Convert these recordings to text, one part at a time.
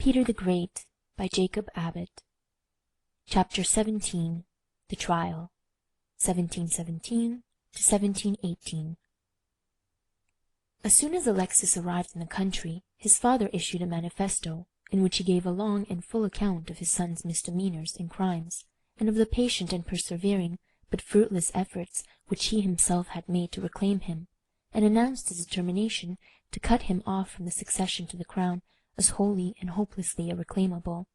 Peter the Great by Jacob Abbott. Chapter 17. The Trial, 1717 to 1718. As soon as Alexis arrived in the country, his father issued a manifesto, in which he gave a long and full account of his son's misdemeanours and crimes, and of the patient and persevering but fruitless efforts which he himself had made to reclaim him, and announced his determination to cut him off from the succession to the crown as wholly and hopelessly irreclaimable.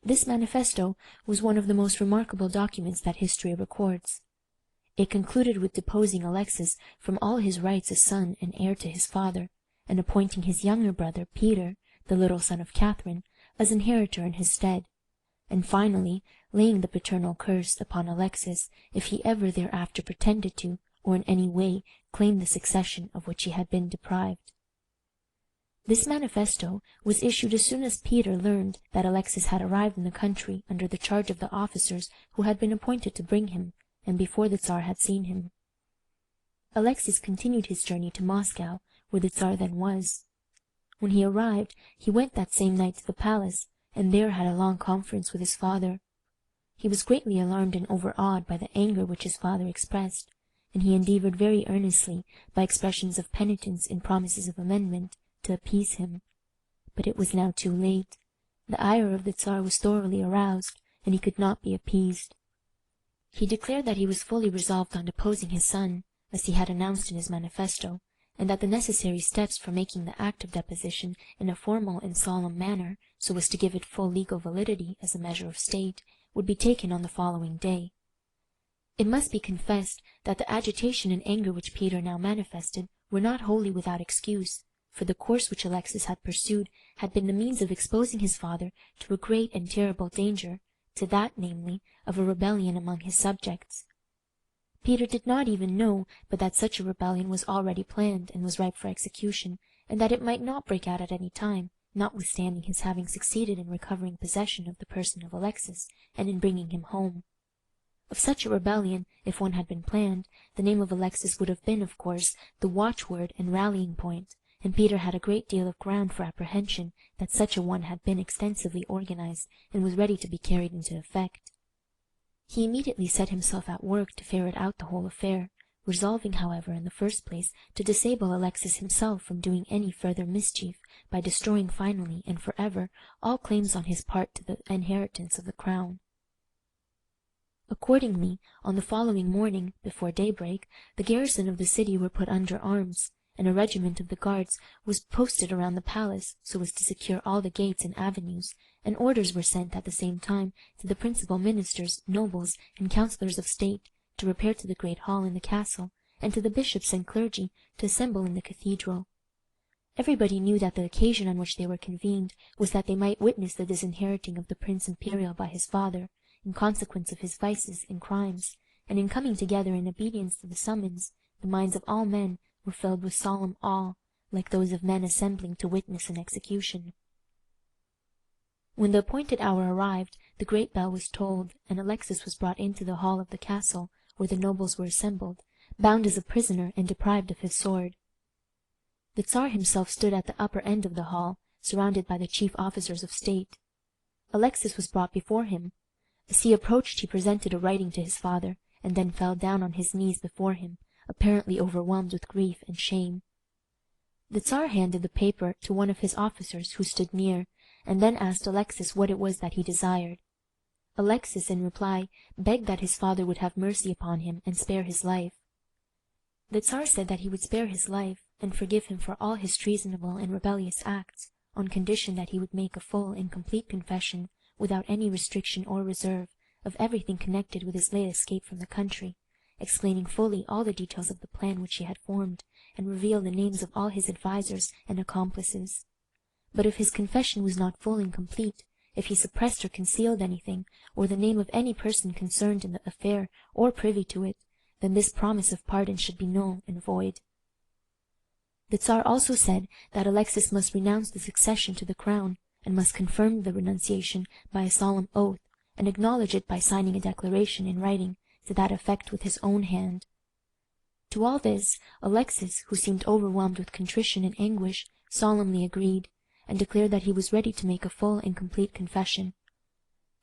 This manifesto was one of the most remarkable documents that history records. It concluded with deposing Alexis from all his rights as son and heir to his father, and appointing his younger brother Peter, the little son of Catherine, as inheritor in his stead, and finally laying the paternal curse upon Alexis if he ever thereafter pretended to, or in any way claimed the succession of which he had been deprived. This manifesto was issued as soon as Peter learned that Alexis had arrived in the country under the charge of the officers who had been appointed to bring him, and before the Tsar had seen him. Alexis continued his journey to Moscow, where the Tsar then was. When he arrived, he went that same night to the palace, and there had a long conference with his father. He was greatly alarmed and overawed by the anger which his father expressed, and he endeavoured very earnestly, by expressions of penitence and promises of amendment, to appease him. But it was now too late. The ire of the Tsar was thoroughly aroused, and he could not be appeased. He declared that he was fully resolved on deposing his son, as he had announced in his manifesto, and that the necessary steps for making the act of deposition in a formal and solemn manner, so as to give it full legal validity as a measure of state, would be taken on the following day. It must be confessed that the agitation and anger which Peter now manifested were not wholly without excuse, for the course which Alexis had pursued had been the means of exposing his father to a great and terrible danger, to that, namely, of a rebellion among his subjects. Peter did not even know but that such a rebellion was already planned and was ripe for execution, and that it might not break out at any time, notwithstanding his having succeeded in recovering possession of the person of Alexis, and in bringing him home. Of such a rebellion, if one had been planned, the name of Alexis would have been, of course, the watchword and rallying point, and Peter had a great deal of ground for apprehension that such a one had been extensively organized, and was ready to be carried into effect. He immediately set himself at work to ferret out the whole affair, resolving, however, in the first place, to disable Alexis himself from doing any further mischief, by destroying finally and for ever all claims on his part to the inheritance of the crown. Accordingly, on the following morning, before daybreak, the garrison of the city were put under arms, and a regiment of the guards was posted around the palace, so as to secure all the gates and avenues, and orders were sent at the same time to the principal ministers, nobles, and councillors of state to repair to the great hall in the castle, and to the bishops and clergy to assemble in the cathedral. Everybody knew that the occasion on which they were convened was that they might witness the disinheriting of the Prince Imperial by his father, in consequence of his vices and crimes, and in coming together in obedience to the summons, the minds of all men were filled with solemn awe, like those of men assembling to witness an execution. When the appointed hour arrived, the great bell was tolled, and Alexis was brought into the hall of the castle, where the nobles were assembled, bound as a prisoner and deprived of his sword. The Tsar himself stood at the upper end of the hall, surrounded by the chief officers of state. Alexis was brought before him. As he approached, he presented a writing to his father, and then fell down on his knees before him, apparently overwhelmed with grief and shame. The Tsar handed the paper to one of his officers who stood near, and then asked Alexis what it was that he desired. Alexis, in reply, begged that his father would have mercy upon him and spare his life. The Tsar said that he would spare his life, and forgive him for all his treasonable and rebellious acts, on condition that he would make a full and complete confession, without any restriction or reserve, of everything connected with his late escape from the country, explaining fully all the details of the plan which he had formed, and reveal the names of all his advisers and accomplices. But if his confession was not full and complete, if he suppressed or concealed anything, or the name of any person concerned in the affair or privy to it, then this promise of pardon should be null and void. The Tsar also said that Alexis must renounce the succession to the crown, and must confirm the renunciation by a solemn oath, and acknowledge it by signing a declaration in writing to that effect with his own hand. To all this Alexis, who seemed overwhelmed with contrition and anguish, solemnly agreed, and declared that he was ready to make a full and complete confession.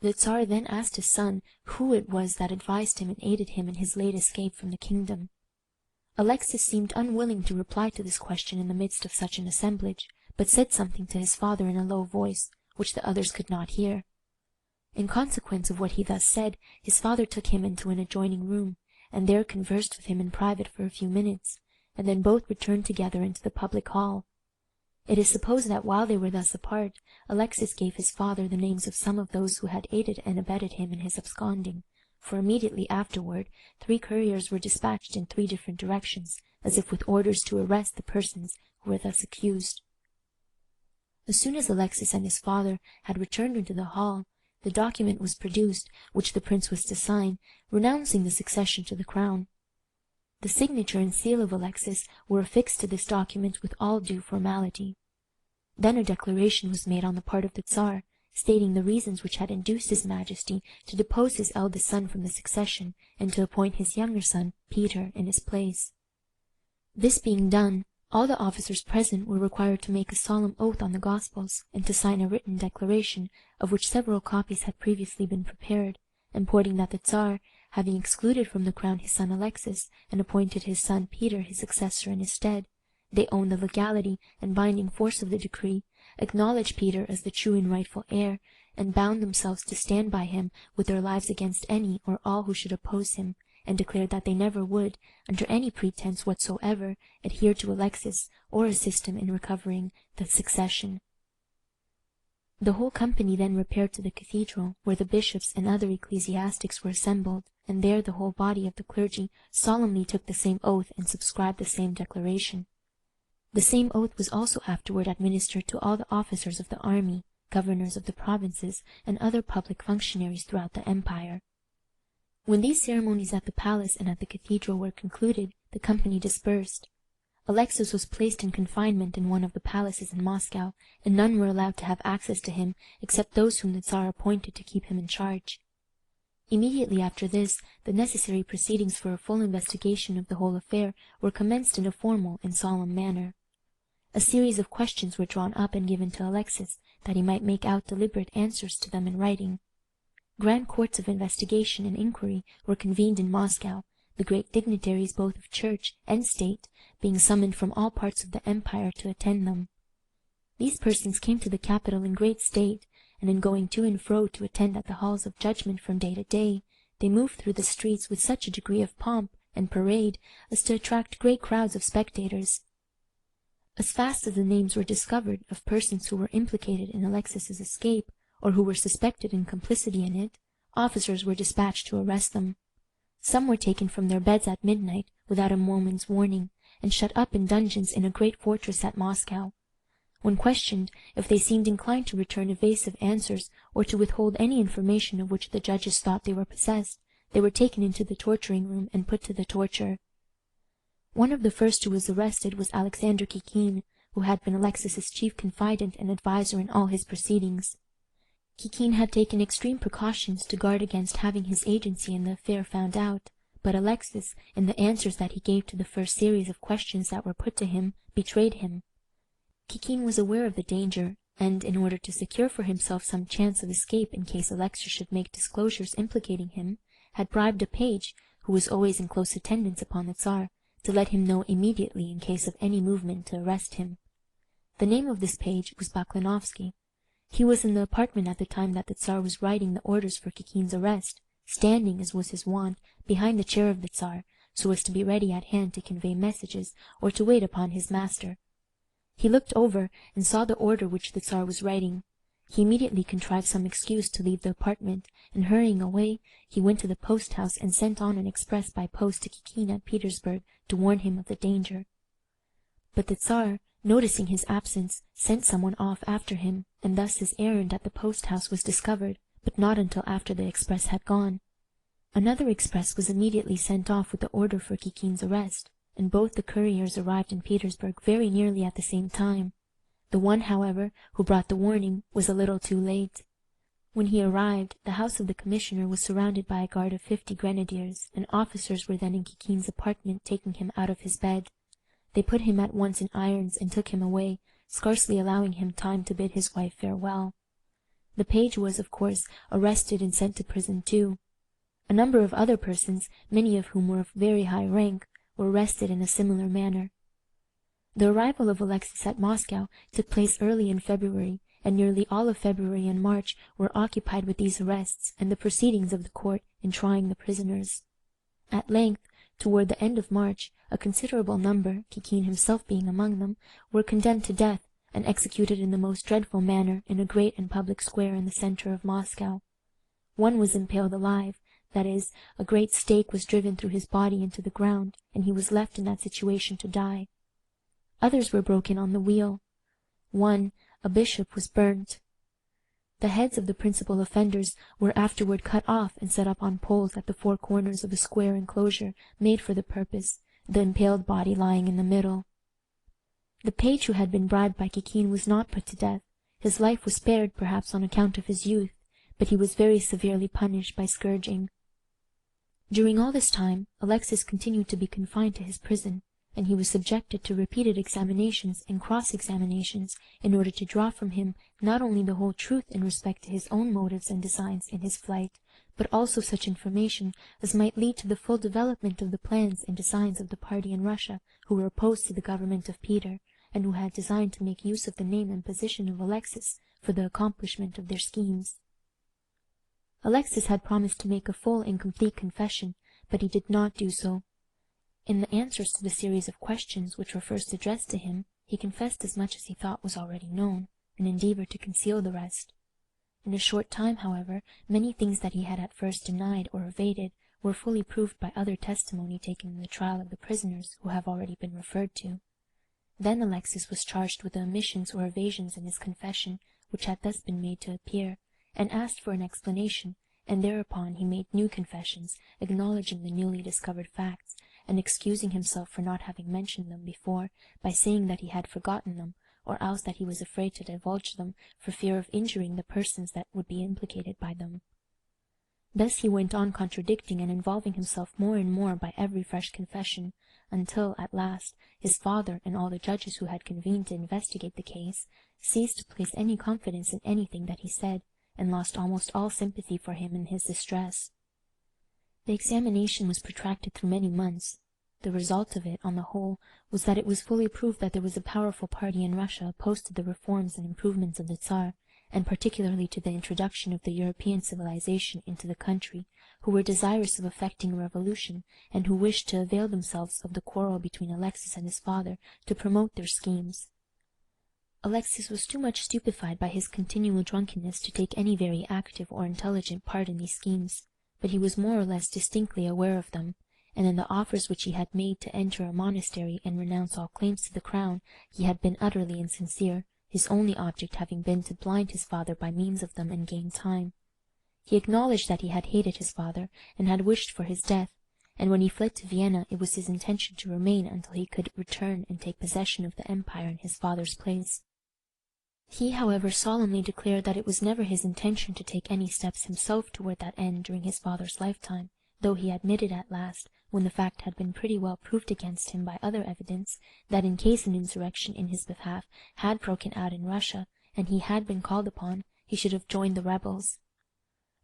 The Tsar then asked his son who it was that advised him and aided him in his late escape from the kingdom. Alexis seemed unwilling to reply to this question in the midst of such an assemblage, but said something to his father in a low voice, which the others could not hear. In consequence of what he thus said, his father took him into an adjoining room, and there conversed with him in private for a few minutes, and then both returned together into the public hall. It is supposed that while they were thus apart, Alexis gave his father the names of some of those who had aided and abetted him in his absconding, for immediately afterward 3 couriers were dispatched in 3 different directions, as if with orders to arrest the persons who were thus accused. As soon as Alexis and his father had returned into the hall, the document was produced which the prince was to sign, renouncing the succession to the crown. The signature and seal of Alexis were affixed to this document with all due formality. Then a declaration was made on the part of the Tsar, stating the reasons which had induced his Majesty to depose his eldest son from the succession, and to appoint his younger son, Peter, in his place. This being done, all the officers present were required to make a solemn oath on the Gospels, and to sign a written declaration, of which several copies had previously been prepared, importing that the Tsar, having excluded from the crown his son Alexis, and appointed his son Peter his successor in his stead, they owned the legality and binding force of the decree, acknowledged Peter as the true and rightful heir, and bound themselves to stand by him with their lives against any or all who should oppose him, and declared that they never would, under any pretense whatsoever, adhere to Alexis or assist him in recovering the succession. The whole company then repaired to the cathedral, where the bishops and other ecclesiastics were assembled, and there the whole body of the clergy solemnly took the same oath and subscribed the same declaration. The same oath was also afterward administered to all the officers of the army, governors of the provinces, and other public functionaries throughout the empire. When these ceremonies at the palace and at the cathedral were concluded, the company dispersed. Alexis was placed in confinement in one of the palaces in Moscow, and none were allowed to have access to him except those whom the Tsar appointed to keep him in charge. Immediately after this, the necessary proceedings for a full investigation of the whole affair were commenced in a formal and solemn manner. A series of questions were drawn up and given to Alexis, that he might make out deliberate answers to them in writing. Grand courts of investigation and inquiry were convened in Moscow, the great dignitaries both of church and state being summoned from all parts of the empire to attend them. These persons came to the capital in great state, and in going to and fro to attend at the halls of judgment from day to day, they moved through the streets with such a degree of pomp and parade as to attract great crowds of spectators. As fast as the names were discovered of persons who were implicated in Alexis's escape, or who were suspected in complicity in it, officers were dispatched to arrest them. Some were taken from their beds at midnight, without a moment's warning, and shut up in dungeons in a great fortress at Moscow. When questioned, if they seemed inclined to return evasive answers, or to withhold any information of which the judges thought they were possessed, they were taken into the torturing room and put to the torture. One of the first who was arrested was Alexander Kikin, who had been Alexis's chief confidant and adviser in all his proceedings. Kikin had taken extreme precautions to guard against having his agency in the affair found out, but Alexis, in the answers that he gave to the first series of questions that were put to him, betrayed him. Kikin was aware of the danger, and, in order to secure for himself some chance of escape in case Alexis should make disclosures implicating him, had bribed a page, who was always in close attendance upon the Tsar, to let him know immediately in case of any movement to arrest him. The name of this page was Baklanovsky. He was in the apartment at the time that the Tsar was writing the orders for Kikin's arrest, standing, as was his wont, behind the chair of the Tsar, so as to be ready at hand to convey messages or to wait upon his master. He looked over and saw the order which the Tsar was writing. He immediately contrived some excuse to leave the apartment, and hurrying away, he went to the post-house and sent on an express by post to Kikin at Petersburg to warn him of the danger. But the Tsar, noticing his absence, sent someone off after him, and thus his errand at the post-house was discovered, but not until after the express had gone. Another express was immediately sent off with the order for Kikin's arrest, and both the couriers arrived in Petersburg very nearly at the same time. The one, however, who brought the warning was a little too late. When he arrived, the house of the commissioner was surrounded by a guard of 50 grenadiers, and officers were then in Kikin's apartment taking him out of his bed. They put him at once in irons and took him away, scarcely allowing him time to bid his wife farewell. The page was, of course, arrested and sent to prison too. A number of other persons, many of whom were of very high rank, were arrested in a similar manner. The arrival of Alexis at Moscow took place early in February, and nearly all of February and March were occupied with these arrests and the proceedings of the court in trying the prisoners. At length, toward the end of March, a considerable number, Kikin himself being among them, were condemned to death and executed in the most dreadful manner in a great and public square in the center of Moscow. One was impaled alive, that is, a great stake was driven through his body into the ground, and he was left in that situation to die. Others were broken on the wheel. One, a bishop, was burnt. The heads of the principal offenders were afterward cut off and set up on poles at the four corners of a square enclosure made for the purpose, the impaled body lying in the middle. The page who had been bribed by Kikin was not put to death. His life was spared, perhaps on account of his youth, but he was very severely punished by scourging. During all this time Alexis continued to be confined to his prison, and he was subjected to repeated examinations and cross-examinations in order to draw from him not only the whole truth in respect to his own motives and designs in his flight, but also such information as might lead to the full development of the plans and designs of the party in Russia who were opposed to the government of Peter, and who had designed to make use of the name and position of Alexis for the accomplishment of their schemes. Alexis had promised to make a full and complete confession, but he did not do so. In the answers to the series of questions which were first addressed to him, he confessed as much as he thought was already known, and endeavored to conceal the rest. In a short time, however, many things that he had at first denied or evaded were fully proved by other testimony taken in the trial of the prisoners who have already been referred to. Then Alexis was charged with the omissions or evasions in his confession which had thus been made to appear, and asked for an explanation, and thereupon he made new confessions, acknowledging the newly discovered facts, and excusing himself for not having mentioned them before, by saying that he had forgotten them, or else that he was afraid to divulge them for fear of injuring the persons that would be implicated by them. Thus he went on contradicting and involving himself more and more by every fresh confession, until, at last, his father and all the judges who had convened to investigate the case ceased to place any confidence in anything that he said, and lost almost all sympathy for him in his distress. The examination was protracted through many months. The result of it, on the whole, was that it was fully proved that there was a powerful party in Russia opposed to the reforms and improvements of the Tsar, and particularly to the introduction of the European civilization into the country, who were desirous of effecting a revolution, and who wished to avail themselves of the quarrel between Alexis and his father to promote their schemes. Alexis was too much stupefied by his continual drunkenness to take any very active or intelligent part in these schemes, but he was more or less distinctly aware of them, and in the offers which he had made to enter a monastery and renounce all claims to the crown he had been utterly insincere, his only object having been to blind his father by means of them and gain time. He acknowledged that he had hated his father, and had wished for his death, and when he fled to Vienna it was his intention to remain until he could return and take possession of the empire in his father's place. He, however, solemnly declared that it was never his intention to take any steps himself toward that end during his father's lifetime, though he admitted at last, when the fact had been pretty well proved against him by other evidence, that in case an insurrection in his behalf had broken out in Russia, and he had been called upon, he should have joined the rebels.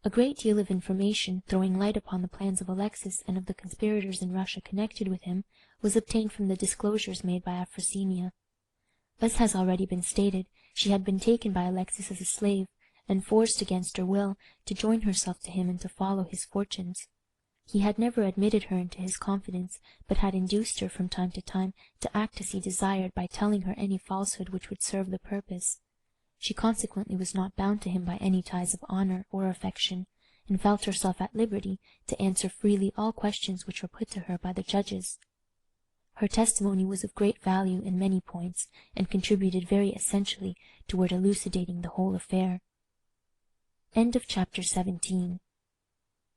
A great deal of information, throwing light upon the plans of Alexis and of the conspirators in Russia connected with him, was obtained from the disclosures made by Afrosinia. As has already been stated, she had been taken by Alexis as a slave, and forced against her will to join herself to him and to follow his fortunes. He had never admitted her into his confidence, but had induced her from time to time to act as he desired by telling her any falsehood which would serve the purpose. She consequently was not bound to him by any ties of honor or affection, and felt herself at liberty to answer freely all questions which were put to her by the judges. Her testimony was of great value in many points, and contributed very essentially toward elucidating the whole affair. End of chapter 17.